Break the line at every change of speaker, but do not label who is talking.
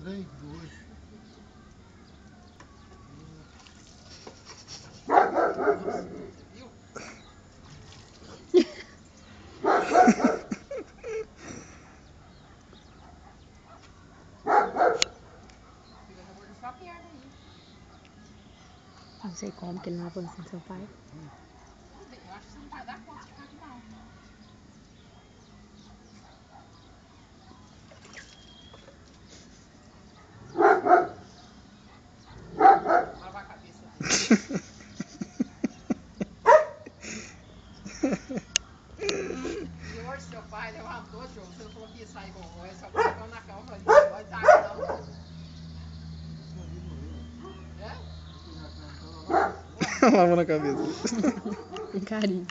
3, 2.
Não sei como que ele não avança em seu pai.
Eu acho que você não vai dar conta de ficar aqui, não. Lavar a cabeça dele. E hoje seu pai levantou, João. Você não falou que ia sair com o Roy, seu pai ficou na cama. Eu falei, Roy tá aqui, não. É?
Lavando
Um carinho.